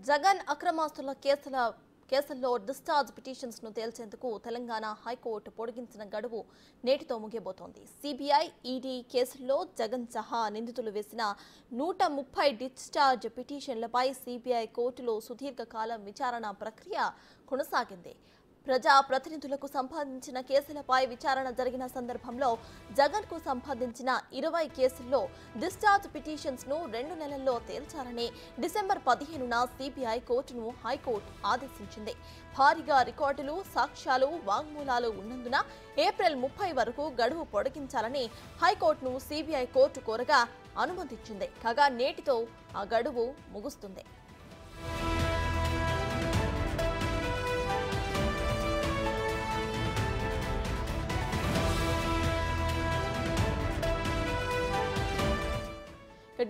జగన్ అక్రమాస్తుల కేసుల్లో discharge petitions ను తేల్చేందుకు Telangana high court పొడిగించిన గడువు నేటితో ముగియబోతోంది. సిబిఐ, ఈడీ కేసుల్లో జగన్ సహా నిందితులు వేసిన 130 డిశ్చార్జ్ పిటిషన్లపై సిబిఐ కోర్టులో సుదీర్ఘకాలం విచారణ ప్రక్రియ కొనసాగింది. ప్రజా ప్రతినిధులకు సంబంధించిన కేసులపై విచారణ జరిగిన సందర్భంలో జగన్ కు సంబంధించిన 20 కేసుల్లో డిశ్చార్జ్ పిటిషన్స్ ను 2 నెలల్లో తేల్చాలని డిసెంబర్ 15న సిబిఐ కోర్టును హైకోర్టు ఆదేశించింది. భారీగా రికార్డులు, సాక్ష్యాలు, వాంగ్మూలాలు ఉన్నందున ఏప్రిల్ 30 వరకు గడువు పొడిగించాలని హైకోర్టును సిబిఐ కోర్టు కోరగా అనుమతించింది. కాగా నేటితో ఆ గడువు ముగుస్తుంది.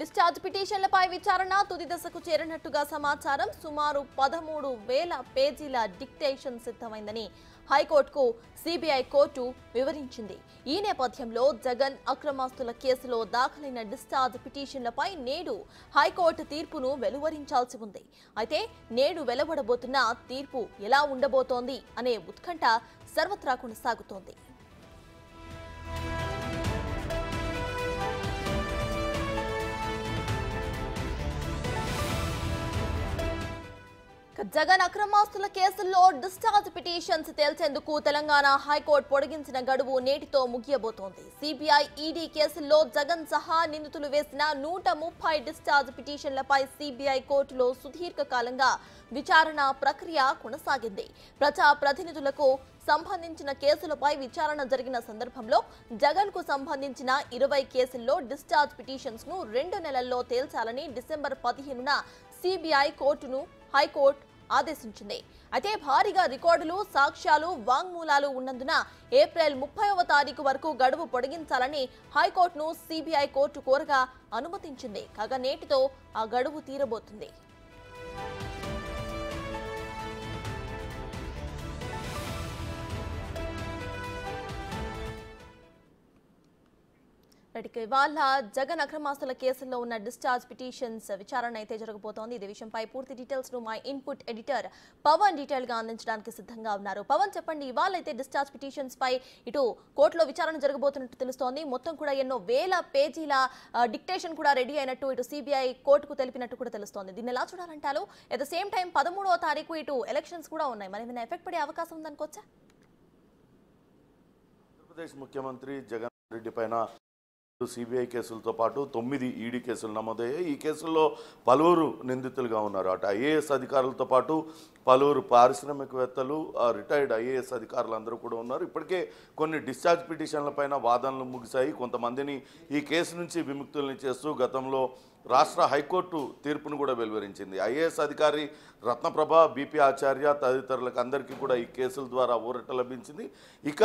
డిశ్చార్జ్ పిటిషన్లపై విచారణ తుది దశకు చేరినట్టుగా సమాచారం. సుమారు 13,000 పేజీల డిక్టేషన్ సిద్ధమైందని హైకోర్టుకు సిబిఐ కోర్టు వివరించింది. ఈ నేపథ్యంలో జగన్ అక్రమాస్తుల కేసులో దాఖలైన డిశ్చార్జ్ పిటిషన్లపై నేడు హైకోర్టు తీర్పును వెలువరించాల్సి ఉంది. అయితే నేడు వెలువడబోతున్న తీర్పు ఎలా ఉండబోతోంది అనే ఉత్కంఠ సర్వత్రా కొనసాగుతోంది. జగన్ అక్రమాస్తుల కేసుల్లో డిశ్చార్జ్ పిటిషన్స్ తేల్చేందుకు తెలంగాణ హైకోర్టు పొడిగించిన గడువు నేటితో ముగియబోతోంది. సిబిఐ, ఈడీ కేసుల్లో జగన్ సహా నిందితులు వేసిన 130 డిశ్చార్జ్ పిటిషన్లపై సిబిఐ కోర్టులో సుదీర్ఘకాలంగా విచారణ ప్రక్రియ కొనసాగింది. ప్రజా ప్రతినిధులకు సంబంధించిన కేసులపై విచారణ జరిగిన సందర్భంలో జగన్ కు సంబంధించిన 20 కేసుల్లో డిశ్చార్జ్ పిటిషన్స్ ను 2 నెలల్లో తేల్చాలని డిసెంబర్ 15న సిబిఐ కోర్టును హైకోర్టు ఆదేశించింది. అయితే భారీగా రికార్డులు, సాక్ష్యాలు, వాంగ్మూలాలు ఉన్నందున ఏప్రిల్ 30వ తారీఖు వరకు గడువు పొడిగించాలని హైకోర్టును సిబిఐ కోర్టు కోరగా అనుమతించింది. కాగా నేటితో ఆ గడువు తీరబోతుంది. ఇవాళ జగన్ అక్రమాస్తుల కేసుల్లో ఉన్న డిశ్చార్జ్ పిటిషన్స్ విచారణ అయితే జరగబోతోంది. ఇదే విషయంపై పూర్తి డీటెయిల్స్ ను మా ఇన్పుట్ ఎడిటర్ పవన్ డీటెయిల్ గా అందించడానికి సిద్ధంగా ఉన్నారు. పవన్, చెప్పండి, ఇవాళ అయితే డిశ్చార్జ్ పిటిషన్స్ పై ఇటు కోర్టులో విచారణ జరగబోతున్నట్టు తెలుస్తోంది. మొత్తం కూడా ఎన్నో వేల పేజీల డిక్టేషన్ కూడా రెడీ అయినట్టు ఇటు సిబిఐ కోర్టుకు తెలిపినట్టు కూడా తెలుస్తోంది. దీన్ని ఎలా చూడాలంటారు? అట్ ద సేమ్ టైం 13వ తారీఖు ఇటు ఎలక్షన్స్ కూడా ఉన్నాయి. మరి ఏమైనా ఎఫెక్ట్ పడే అవకాశం ఉందనుకోవచ్చా? ఆంధ్రప్రదేశ్ ముఖ్యమంత్రి జగన్ రెడ్డి పైన సిబిఐ కేసులతో పాటు 9 ఈడీ కేసులు నమోదయ్యాయి. ఈ కేసుల్లో పలువురు నిందితులుగా ఉన్నారు. అటు ఐఏఎస్ అధికారులతో పాటు పలువురు పారిశ్రామికవేత్తలు, రిటైర్డ్ ఐఏఎస్ అధికారులు అందరూ కూడా ఉన్నారు. ఇప్పటికే కొన్ని డిశ్చార్జ్ పిటిషన్లపైన వాదనలు ముగిశాయి. కొంతమందిని ఈ కేసు నుంచి విముక్తుల్ని చేస్తూ గతంలో రాష్ట్ర హైకోర్టు తీర్పును కూడా వెలువరించింది. ఐఏఎస్ అధికారి రత్నప్రభ, బీపీ ఆచార్య తదితరులకు అందరికీ కూడా ఈ కేసుల ద్వారా ఊరట లభించింది. ఇక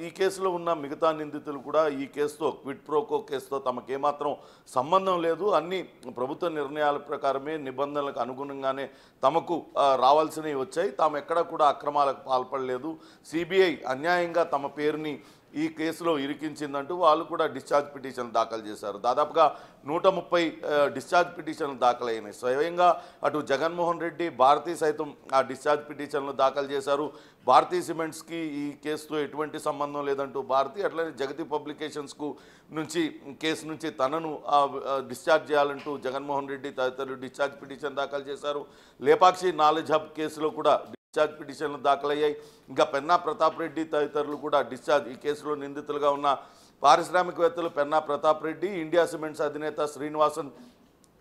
ఈ కేసులో ఉన్న మిగతా నిందితులు కూడా ఈ కేసుతో, క్విడ్ ప్రోకో కేసుతో తమకేమాత్రం సంబంధం లేదు, అన్ని ప్రభుత్వ నిర్ణయాల ప్రకారమే, నిబంధనలకు అనుగుణంగానే తమకు రావాల్సినవి వచ్చాయి, తాము ఎక్కడ కూడా అక్రమాలకు పాల్పడలేదు, సిబిఐ అన్యాయంగా తమ పేరుని ఈ కేసులో ఇరికించిందంటూ వాళ్ళు కూడా డిశ్చార్జ్ పిటిషన్ దాఖలు చేశారు. దాదాపుగా 130 డిశ్చార్జ్ పిటిషన్లు దాఖలైనాయి. స్వయంగా అటు జగన్మోహన్ రెడ్డి, భారతీ సైతం ఆ డిశ్చార్జ్ పిటిషన్లు దాఖలు చేశారు. భారతీ సిమెంట్స్కి ఈ కేసుతో ఎటువంటి సంబంధం లేదంటూ భారతీ, అట్లనే జగతి పబ్లికేషన్స్కు నుంచి కేసు నుంచి తనను డిశ్చార్జ్ చేయాలంటూ జగన్మోహన్ రెడ్డి తదితరులు డిశ్చార్జ్ పిటిషన్ దాఖలు చేశారు. లేపాక్షి నాలెడ్జ్ హబ్ కేసులో కూడా డిశ్చార్జ్ పిటిషన్లు దాఖలయ్యాయి. ఇంకా పెన్నా ప్రతాప్ రెడ్డి తదితరులు కూడా డిశ్చార్జ్, ఈ కేసులో నిందితులుగా ఉన్న పారిశ్రామికవేత్తలు పెన్నా ప్రతాప్ రెడ్డి, ఇండియా సిమెంట్స్ అధినేత శ్రీనివాసన్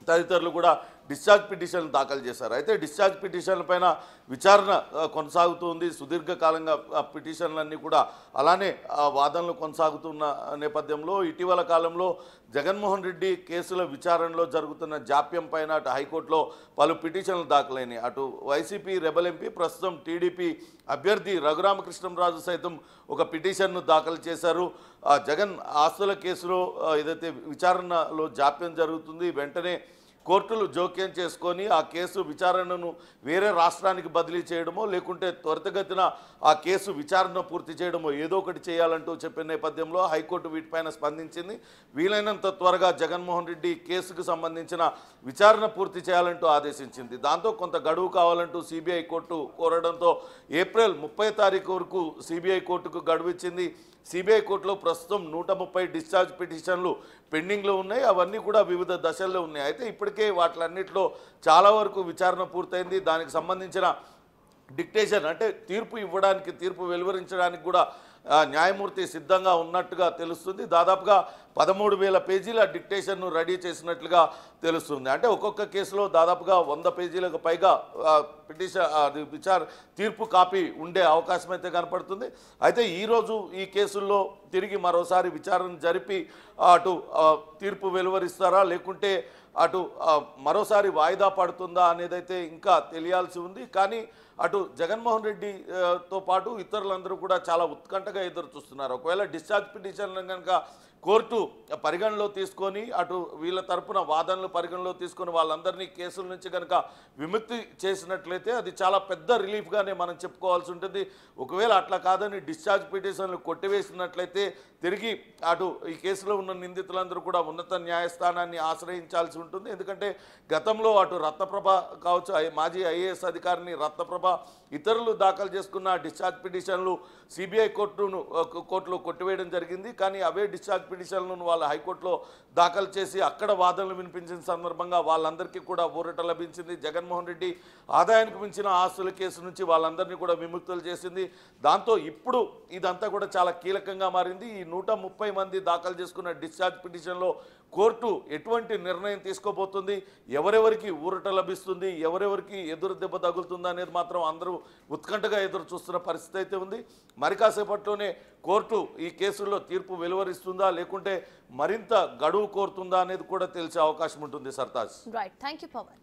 తదితరులు కూడా డిశ్చార్జ్ పిటిషన్లు దాఖలు చేశారు. అయితే డిశ్చార్జ్ పిటిషన్లపైన విచారణ కొనసాగుతుంది. సుదీర్ఘకాలంగా పిటిషన్లన్నీ కూడా అలానే వాదనలు కొనసాగుతున్న నేపథ్యంలో ఇటీవల కాలంలో జగన్మోహన్ రెడ్డి కేసుల విచారణలో జరుగుతున్న జాప్యం పైన అటు హైకోర్టులో పలు పిటిషన్లు దాఖలైనాయి. అటు వైసీపీ రెబల్ ఎంపీ, ప్రస్తుతం టీడీపీ అభ్యర్థి రఘురామకృష్ణంరాజు సైతం ఒక పిటిషన్ను దాఖలు చేశారు. జగన్ ఆస్తుల కేసులో ఏదైతే విచారణలో జాప్యం జరుగుతుంది, వెంటనే కోర్టులు జోక్యం చేసుకొని ఆ కేసు విచారణను వేరే రాష్ట్రానికి బదిలీ చేయడమో లేకుంటే త్వరితగతిన ఆ కేసు విచారణ పూర్తి చేయడమో ఏదో ఒకటి చేయాలంటూ చెప్పిన నేపథ్యంలో హైకోర్టు వీటిపైన స్పందించింది. వీలైనంత త్వరగా జగన్మోహన్ రెడ్డి కేసుకు సంబంధించిన విచారణ పూర్తి చేయాలంటూ ఆదేశించింది. దాంతో కొంత గడువు కావాలంటూ సిబిఐ కోర్టు కోరడంతో ఏప్రిల్ 30 తారీఖు వరకు సిబిఐ కోర్టుకు గడువు ఇచ్చింది. సిబిఐ కోర్టులో ప్రస్తుతం 130 డిశ్చార్జ్ పిటిషన్లు పెండింగ్లో ఉన్నాయి. అవన్నీ కూడా వివిధ దశల్లో ఉన్నాయి. అయితే ఇప్పటికే వాటిలన్నింటిలో చాలా వరకు విచారణ పూర్తయింది. దానికి సంబంధించిన డిక్టేషన్ అంటే తీర్పు వెలువరించడానికి కూడా న్యాయమూర్తి సిద్ధంగా ఉన్నట్టుగా తెలుస్తుంది. దాదాపుగా 13,000 పేజీల డిక్టేషన్ను రెడీ చేసినట్లుగా తెలుస్తుంది. అంటే ఒక్కొక్క కేసులో దాదాపుగా 100 పేజీలకు పైగా తీర్పు కాపీ ఉండే అవకాశం అయితే కనపడుతుంది. అయితే ఈరోజు ఈ కేసుల్లో తిరిగి మరోసారి విచారణ జరిపి అటు తీర్పు వెలువరిస్తారా లేకుంటే అటు మరోసారి వాయిదా పడుతుందా అనేదైతే ఇంకా తెలియాల్సి ఉంది. కానీ అటు జగన్మోహన్ రెడ్డితో పాటు ఇతరులందరూ కూడా చాలా ఉత్కంఠగా ఎదురు చూస్తున్నారు. ఒకవేళ డిశ్చార్జ్ పిటిషన్లను కనుక కోర్టు పరిగణలో తీసుకొని అటు వీళ్ళ తరపున వాదనలు పరిగణలో తీసుకొని వాళ్ళందరినీ కేసుల నుంచి కనుక విముక్తి చేసినట్లయితే అది చాలా పెద్ద రిలీఫ్గానే మనం చెప్పుకోవాల్సి ఉంటుంది. ఒకవేళ అట్లా కాదని డిశ్చార్జ్ పిటిషన్లు కొట్టివేసినట్లయితే తిరిగి అటు ఈ కేసులో ఉన్న నిందితులందరూ కూడా ఉన్నత న్యాయస్థానాన్ని ఆశ్రయించాల్సి ఉంటుంది. ఎందుకంటే గతంలో అటు రత్నప్రభ కావచ్చు, మాజీ ఐఏఎస్ అధికారిని రత్నప్రభ ఇతరులు దాఖలు చేసుకున్న డిశ్చార్జ్ పిటిషన్లు సిబిఐ కోర్టులో కొట్టివేయడం జరిగింది. కానీ అవే డిశ్చార్జ్ పిటిషన్లను వాళ్ళు హైకోర్టులో దాఖలు చేసి అక్కడ వాదనలు వినిపించిన సందర్భంగా వాళ్ళందరికీ కూడా ఊరట లభించింది. జగన్మోహన్ రెడ్డి ఆదాయానికి మించిన ఆస్తుల కేసు నుంచి వాళ్ళందరినీ కూడా విముక్తులు చేసింది. దాంతో ఇప్పుడు ఇదంతా కూడా చాలా కీలకంగా మారింది. ఈ 130 మంది దాఖలు చేసుకున్న డిశ్చార్జ్ పిటిషన్లో కోర్టు ఎటువంటి నిర్ణయం తీసుకోబోతుంది, ఎవరెవరికి ఊరట లభిస్తుంది, ఎవరెవరికి ఎదురు దెబ్బ తగులుతుందా అనేది మాత్రం అందరూ ఉత్కంఠగా ఎదురు చూస్తున్న పరిస్థితి అయితే ఉంది. మరి కాసేపట్లోనే కోర్టు ఈ కేసుల్లో తీర్పు వెలువరిస్తుందా లేకుంటే మరింత గడువు కోరుతుందా అనేది కూడా తెలిసే అవకాశం ఉంటుంది. Sartaj. Right, thank you Pawan.